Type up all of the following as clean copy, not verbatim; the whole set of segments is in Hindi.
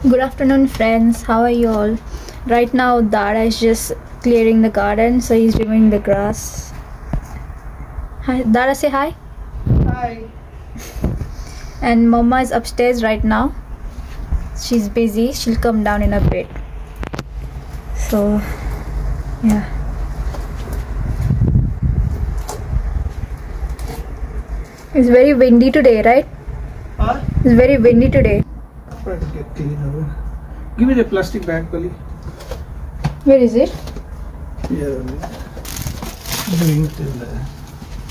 Good afternoon, friends. How are you all? Right now, Dada is just clearing the garden, so he's removing the grass. Hi, Dada, say hi. Hi. And Mama is upstairs right now. She's busy. She'll come down in a bit. So, yeah. It's very windy today, right? Huh? It's very windy today. Try to get clean over. Give me the plastic bag, Pali. Where is it? Yeah.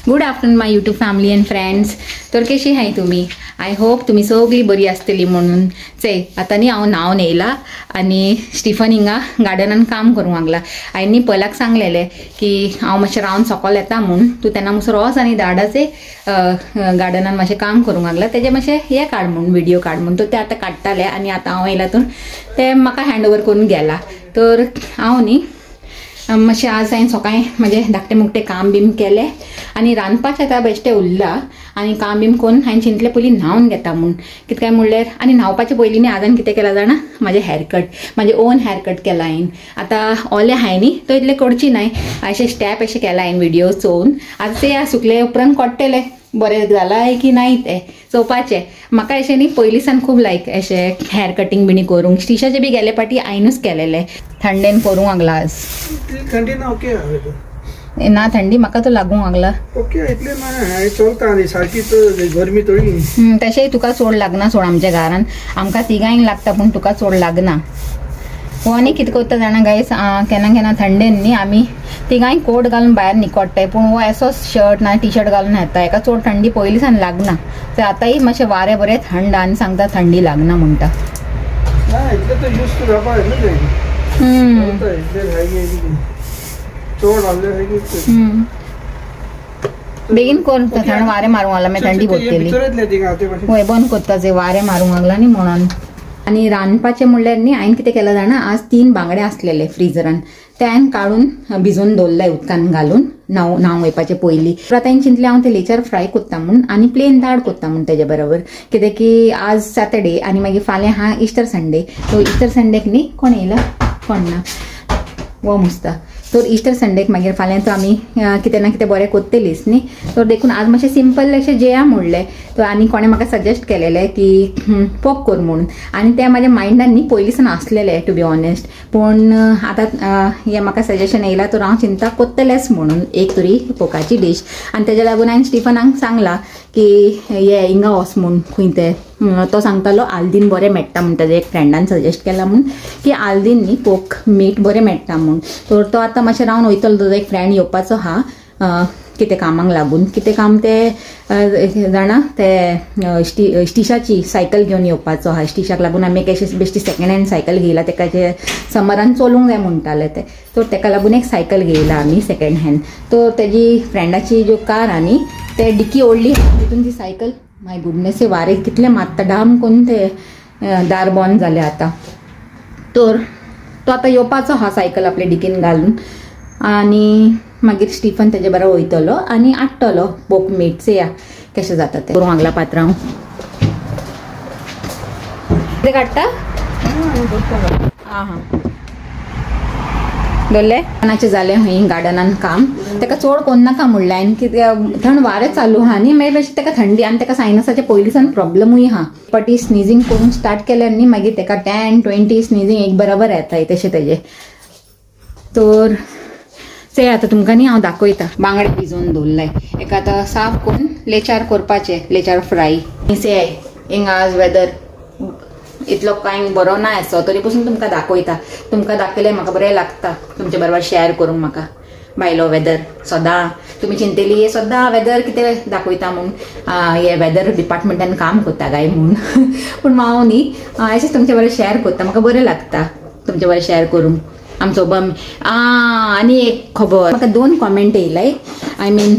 Good afternoon my YouTube family and friends. तर कशी आहे तुम्ही? आय होप तुम्ही सगळी बरी आसतली म्हणून. चय आता न्ही हांव नाव नेला आणि स्टिफन हिंगा गार्डनान काम करूंक लागला. हांवें पयलाक सांगलेले की हांव मातशें रावन सकयल येता म्हणून. तूं तेन्ना मातसो रोस आनी धाडाचे गार्डनान मातशें काम करूंक लागला. तेजे मातशें हे काड म्हणून व्हिडिओ काड म्हणून. तो ते आतां काडटाले आनी आतां हांव येयला तर ते म्हाका हँड ओवर करून गेला. तर हांव न्ही मातशें आज हांवें सकाळीं म्हजें धाकटें मुकटें काम बीम केलें आनी रांदपाचें आतां बेश्टें उरलां आनी काम बीम करून हांवें चिंतलें पयलीं न्हांवन घेता म्हूण. कितें काय म्हणल्यार आनी न्हांवपाचे पयलीं न्ही आज हांवें कितें केलां जाणा, म्हाजें हेअरकट म्हजें ओन हेअरकट केलां हांवें. आतां ओलें हांवें न्ही तो इतलें करची नाय, अशें स्टेप अशें केलां हांवें व्हिडिओ चोवन. आतां तें सुकले उपरांत कोट्टेलें बरें जालां की नाय तें चोवपाचें. म्हाका अशें न्ही पयलींसान खूब लायक अशें हेअर कटींग बिणी करूंक. स्टिशाचें बी गेले पाटी हांवेंनूच केलेलें. थंडेन करूंक लागला आज. थंडी ना ओके ना थंडी म्हाका तो लागूंक लागला. ओके इतले ना चलता न्ही सारकी गरमी थोडी. तशेंय तुका चड लागना सोड. आमच्या घरान आमकां तिगांक लागता पूण तुका चड लागना. हो आनी कितें करता जाणा गायस, केन्ना केन्ना थंडेन न्ही आमी तिगांय कोट घालून भायर न्हिकोडटाय पूण हो असो शर्ट ना टी शर्ट घालून येता. हेका चड थंडी पयलीं सान लागना. तर आतांय मातशें वारें बरें थंड आनी सांगता थंडी लागना म्हणटा. ना इतले तो यूज टू रावपा न्ही चड हाडले बेगीन कर थंड वारें मारूंक लागला मागीर थंडी भोगतली. होय बंद कोत्ता जे वारें मारूंक लागला न्ही म्हणून. आनी रांदपाचें म्हणल्यार न्ही हांवें कितें केलां जाणा, आज 3 बांगडे आसलेले फ्रिजरान. ते हांवें काडून भिजोवन दवरले उदकान घालून न्हांव वयपाचे पयलीं. आतां हांवें चिंतलें हांव ते लेचार फ्राय कोत्ता म्हूण आनी प्लेन दाळ कोत्ता म्हूण तेजे बरोबर. कित्याक की आज सॅटर्डे आनी मागीर फाल्यां हा इस्टर संडे. तो इस्टर संडेक न्ही कोण येयला कोण ना वो मुस्ता. तर इस्टर संडेक मागीर फाल्यां तो आमी कितें ना कितें बरें कोत्तेलीच न्ही. तर देखून आज मातशें सिंपल अशें जेया म्हणलें. तर आनी कोणें म्हाका सजेस्ट केलेलें की पॉप कर म्हणून. आनी तें म्हाज्या मायंडान न्ही पयलींसान आसलेलें टू बी ऑनेस्ट. पूण आतां हें म्हाका सजेशन येयलां तर हांव चिंता कोत्तेलेंच म्हणून एक तरी पोकाची डीश. आनी तेज्या लागून हांवें स्टिफनाक सांगलां की हे हिंगा वच म्हूण खंय तें. तो सांगतालो आल्दीन बरें मेळटा म्हूण. ताजे एक फ्रेंडान सजेस्ट केलां म्हूण की आल्दीन न्ही पोक मीठ बरें मेळटा म्हूण. तर तो आतां मातशें रावन वयतलो. ताजो एक फ्रेंड येवपाचो हा कितें कामाक लागून. कितें काम ते जाणा ते स्टिशाची सायकल घेवन येवपाचो हा. स्टिशाक लागून आमी एक अशी बेश्टी सेकंड हँड सायकल घेयला. तेका जे समरान चलोवंक जाय म्हणटाले ते. तर तेका लागून एक सायकल घेयला आमी सेकंड हँड. तर तेजी फ्रेंडाची ज्यो कार आहा न्ही ते डिकी ओडली तितून ती सायकल माय गुडनेस वारें कितलें मारता डाम करून ते दार बंद जालें आतां. तर तो आतां येवपाचो हा सायकल आपले डिकीन घालून आनी मागीर स्टिफन तेजे बरोबर वयतलो आनी हाडटलो पोक मीठ. चेया कशें जाता तें करूंक लागला पात्रांव. कितें काडटा हां दवरलें कोणाचें जालें हूंय गार्डनान काम. तेका चड कोन्न नाका म्हणलें हांवें कित्याक थंड वारें चालू आहा न्ही मागीर बेश्टें तेका थंडी आनी तेका सायनसाचें पयलींसान प्रॉब्लमूय आहा. पाटी स्निजींग करून स्टार्ट केल्यार न्ही मागीर तेका 10-20 स्निजींग एक बरोबर येताय तशें तेजें. तर चेय आतां तुमकां न्ही हांव दाखयता. बांगडे भिजोवन दवरलाय. एका आतां साफ करून लेचार करपाचें लेचार फ्राय. चेय हिंगा आज वेदर इतलो कांय बरो ना असो तरी पासून तुमकां दाखयता. तुमकां दाखयल्यार म्हाका बरें लागता तुमचे बरोबर शेअर करूंक. म्हाका भायलो वेदर सदां तुमी चिंतेली हे सदां वेदर कितें दाखयता म्हूण हे वेदर डिपार्टमेंटान काम करता काय म्हूण. पूण हांव न्ही अशेंच तुमचे बरें शेअर करता. म्हाका बरें लागता तुमचे बरें शेअर करूंक. आमचो बम आनी एक खबर म्हाका 2 कॉमेंट येयलाय आय मीन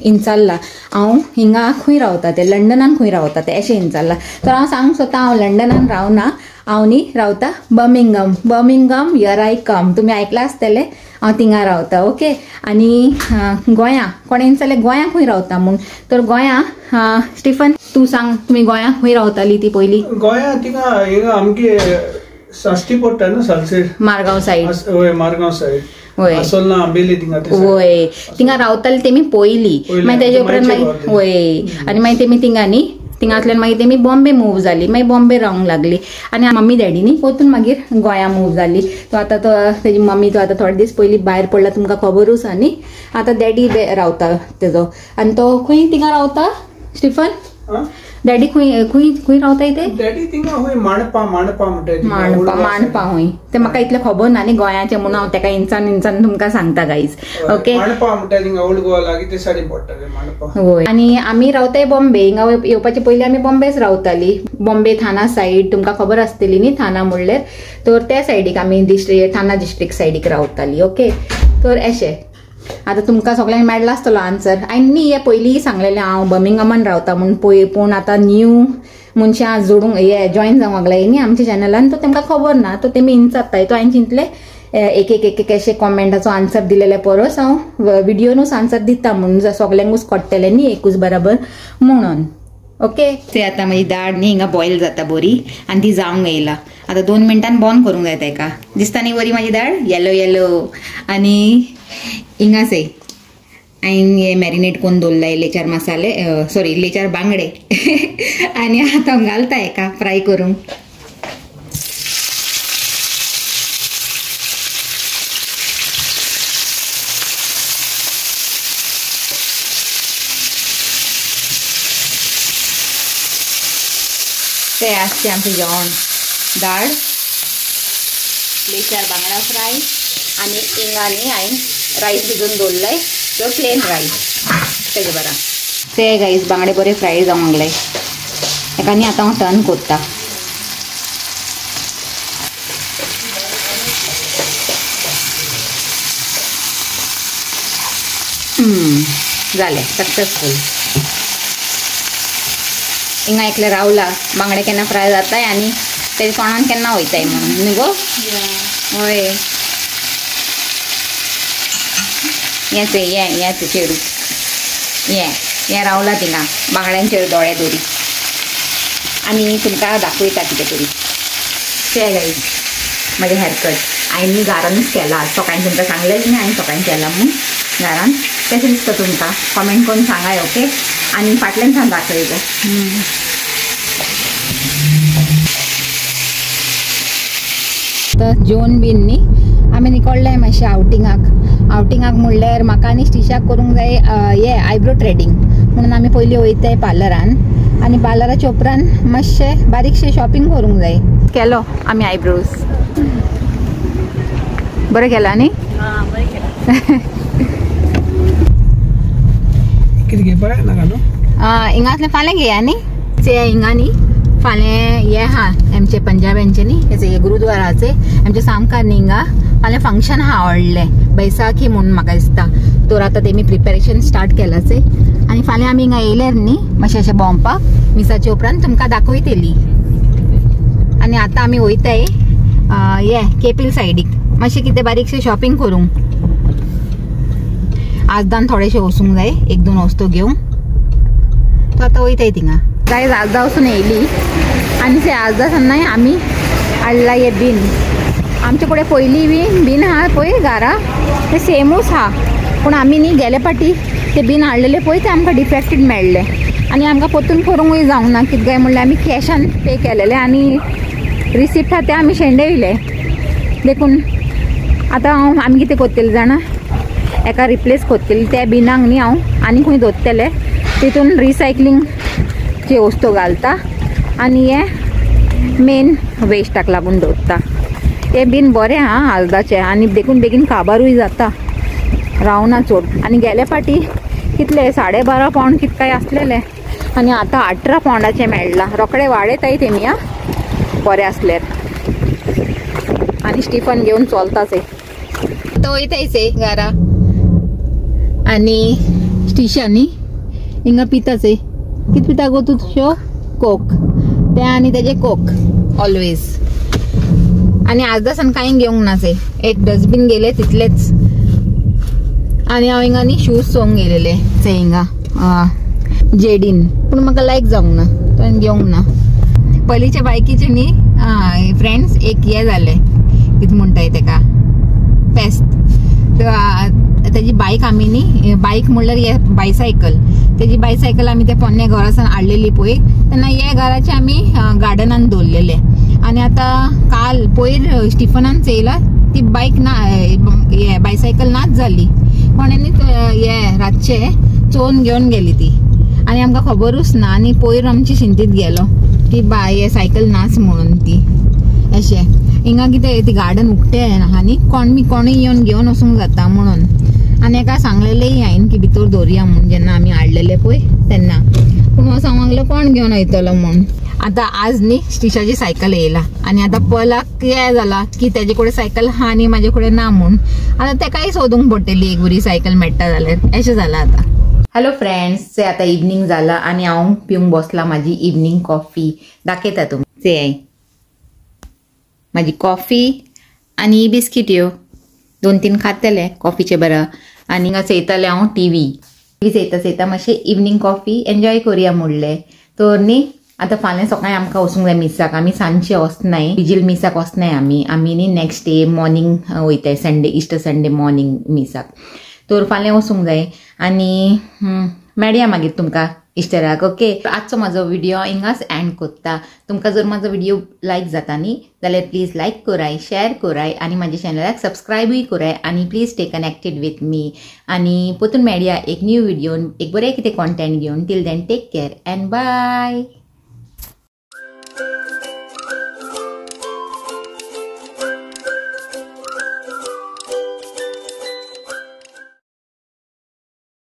इंचाल्ला हांव हिंगा खंय रावता ते लंडनान खंय रावता ते अशें इंचाल्ला तर हांव सांग सोदता हांव लंडनान रावना हांव न्ही रावता बर्मिंगम हियर आय कम तुमी आयकलां आसतलें हांव थिंगा रावता ओके आनी गोंया कोणें इंचालें गोंया खंय रावता म्हूण तर गोंया स्टिफन तूं सांग तुमी गोंया खंय रावताली ती पयलीं गोंया थिंगा हिंगा आमगे साश्टी पडटा न्हू सालसेर मारगांव सायड वय मारगांव सायड वय आसोलना आंबेली थिंगा वय थिंगा रावताली तेमी पयलीं मागीर तेजे उपरांत मागीर वय आनी मागीर तेमी थिंगा न्ही थिंगांतल्यान मागीर तेमी बॉम्बे मूव जाली मागीर बॉम्बे रावंक लागली आनी मम्मी डॅडी न्ही परतून मागीर गोंया मूव जाली तो आतां तो तेजी मम्मी तो आतां थोडे दीस पयलीं भायर पडला तुमकां खबरूच आहा न्ही आतां डॅडी रावता तेजो आनी तो खंय थिंगा रावता स्टिफन डॅडी खंय खंय खंय रावता ते डॅडी थिंगा हूंय माणपा म्हणटा माणपा हूंय ते म्हाका इतलें खबर ना न्ही गोंयाचें म्हणून हांव तेका इंचान तुमकां सांगता गायज ओके माणपा म्हणटा थिंगा ओल्ड गोवा लागीं ते सायडीन पडटा ते माणपा होय आनी आमी रावताय बॉम्बे हिंगा येवपाचे पयलीं आमी बॉम्बेच रावताली बॉम्बे थाना सायड तुमकां खबर आसतली न्ही थाना म्हणल्यार तर त्या सायडीक आमी थाना डिस्ट्रिक्ट सायडीक रावताली ओके तर अशें आतां तुमकां सगळ्यांक मेळ्ळो आसतलो आन्सर आनी हे पयलीं सांगलेलें हांव बर्मिंगमान रावता म्हूण पूण आतां न्यू मनशां जोडूंक जॉयन जावंक लागलाय न्ही आमच्या चॅनलान तो तेमकां खबर ना तो तेमी इंचात्ताय तो हांवें चिंतलें एक अशें कॉमेंटाचो आन्सर दिलेले परस हांव व्हिडिओनूच आन्सर दिता म्हणून सगल्यांकूच कळटलें न्ही एकूच बराबर म्हणून ओके ते आतां म्हजी दाळ न्ही हिंगा बॉयल जाता बरी आनी ती जावंक येयला आतां 2 मिनटान बंद करूंक जाय तेका दिसता न्ही बरी म्हाजी दाळ येलो आनी हिंगाच हांवें हे मॅरिनेट करून दवरलाय लेचार मसाले सॉरी लेचार बांगडे आनी आतां घालता हेका फ्राय करूंक ते आसचे आमचें जेवण दाळ लेचार बांगडा फ्राय आनी हिंगांनी हांवें रायस भिजून दवरलाय तो प्लेन रायस तेजे बरा ते गायज बांगडे बरे फ्राय जावंक लागले हेका न्ही आतां हांव टर्न करता जालें सक्सेसफूल हिंगा एकले रावला बांगडे केन्ना फ्राय जाताय आनी तेजे तोंडान केन्ना वयताय म्हणून न्ही गो हय हेच चेडू हें रावला थिंगा बांगड्यांचेर दोळे दोरी आनी तुमकां दाखयता कितें तरी ते गायज म्हाजें हेअरकट हांवें न्ही घरानूच केला सकाळीं तुमकां सांगलेलें न्ही हांवें सकाळीं केला म्हणून घरान कशें दिसता तुमकां कमेंट करून सांगाय ओके आनी फाटल्यान सावन दाखयलो तर जेवण बीन न्ही आमी निकोडले मातशें आवटिंगाक म्हणल्यार म्हाका आनी स्टिशाक करूंक जाय हे आयब्रो थ्रेडिंग म्हणून आमी पयलीं वयताय पार्लरान आनी पार्लराच्या उपरांत मातशें बारीकशें शॉपिंग करूंक जाय केलो आमी आयब्रोज बरें केला न्ही कितें घेवपाक नाका न्हू हिंगांतलें फाल्यां घेया न्ही ते हिंगा न्ही फाल्यां हे आहा आमचे पंजाब्यांचे न्ही हे गुरुद्वाराचे आमचे सामकार न्ही हिंगा फाल्यां फंक्शन आहा व्हडलें बैसाखी म्हणून म्हाका दिसता तर आतां तेमी प्रिपेरेशन स्टार्ट केलाचे आनी फाल्यां आमी हिंगा येयल्यार न्ही मातशें अशें भोंवपाक मिसाचे उपरांत तुमकां दाखयतली आनी आतां आमी वयताय हे केपील सायडीक मातशें कितें बारीकशें शॉपिंग करूंक आजदान थोडेशें वचूंक जाय 1-2 वस्तू घेवंक तो आतां वयताय थिंगा गायज आजदा वचून येयली आनी ते आजदा सान्नाय आमी हाडला हे बीन आमचे कडेन पयलीं बीन आहा पळय घरा ते सेमूच आहा पूण आमी न्ही गेले फाटी ते बीन हाडलेले पळय ते आमकां डिफेक्टेड मेळ्ळे आनी आमकां परतून करूंकूय जावंक ना कितें काय म्हणल्यार आमी कॅशान पे केलेले आनी रिसिप्ट आहा ते आमी शेंडयले देखून आतां आमी कितें करतले जाणा एका रिप्लेस करतली त्या बिनाक न्ही हांव आनी खंय दवरतले तितून रिसायकलिंगचे वस्तू घालता आनी हे मेन वेस्टाक लागून दवरता हे बीन बरें आहा आजदाचे आनी देखून बेगीन काबारूय जाता रावना चड आनी गेले फाटी कितले 12.5 पावंड कित काय आसलेले आनी आतां 18 पावंडाचे मेळ्ळा रोकडे वाडयताय तेमी बरें आसल्यार आणि स्टीफन घेऊन चलताच आहे तो इथेच आहे घरा आणि स्टिशानी हिंगा पिताच आहे किती पिता गो तू शो कोक ते आणि त्याचे कोक ऑलवेज आणि आज दसन काही घेऊन नाचे एक डस्टबिन गेले तिथलेच आणि हांव हिंगा न्ही शूज सोंग गेलेले ते हिंगा जेडीन पूण म्हाका लायक जावंक ना तो घेवंक ना पयलींच्या बायकीचे न्ही फ्रेंड्स एक हे जाले कितें म्हणटाय तेका पेस्ट त्याची बाईक आमी न्ही बाईक म्हणल्यार हे बायसायकल त्याची बायसायकल आमी त्या पोन्ने घरासान हाडलेली पळय तेन्ना हे घराचे आमी गार्डनान दवरलेले आणि आता काल पयर स्टिफनान चयला ती बाईक ना हे बायसायकल नाच जाली कोणेंनी हे रातचे चोवन घेवन गेली ती आणि आमकां खबरूच ना आणि पयर आमची चिंतीत गेलो ती हे सायकल नाच म्हणून ती अशें हिंगा कितें ती गार्डन उक्तें आहा न्ही कोणूय येवन घेवन वचूंक जाता म्हणून आणि एका सांगलेलें हांवें की भितर दवरया म्हणून जेन्ना आमी हाडलेले पळय तेन्ना पूण हांव सांगूंक लागलो कोण घेवन वयतलो म्हणून आता आज न्ही स्टिशाची सायकल येयला आणि आता पळला कितें जाला की तेजे कडेन सायकल हा आनी म्हाजे कडेन ना म्हणून आता तेकाय सोदूंक पडटली एक बरी सायकल मेळटा जाल्यार अशें जाला आता हॅलो फ्रेंड्स ते आता इवनिंग जाला आणि हांव पिवंक बसला माझी इवनिंग कॉफी दाखयता तुमी ते माझी कॉफी आणि बिस्कीट ह्यो 2-3 खातले कॉफीचे बरं आणि हिंगा चयतले हांव टीव्ही चयता मातशें इवनिंग कॉफी एन्जॉय करुया म्हणलें तर न्ही आता फाल्यां सकाळीं आमकां वचूंक जाय मिसाक आमी सांजचे वचनाय विजील मिसाक वचनाय आमी न्ही नेक्स्ट डे मॉर्निंग वयताय संडे इस्टर संडे मॉर्निंग मिसाक तर फाल्यां वचूंक जाय आनी मेळया मागीर तुमकां इस्टराक ओके आजचो म्हाजो व्हिडिओ हिंगाच एंड कोत्ता तुमकां जर म्हाजो व्हिडिओ लायक जाता न्ही जाल्यार प्लीज लायक कराय शेअर कराय आनी म्हाज्या चॅनलाक सबस्क्रायबूय कराय आनी please stay connected with me आनी परतून मेळया एक न्यू व्हिडिओन एक बरें कितें कॉन्टेंट घेवन till then take care and bye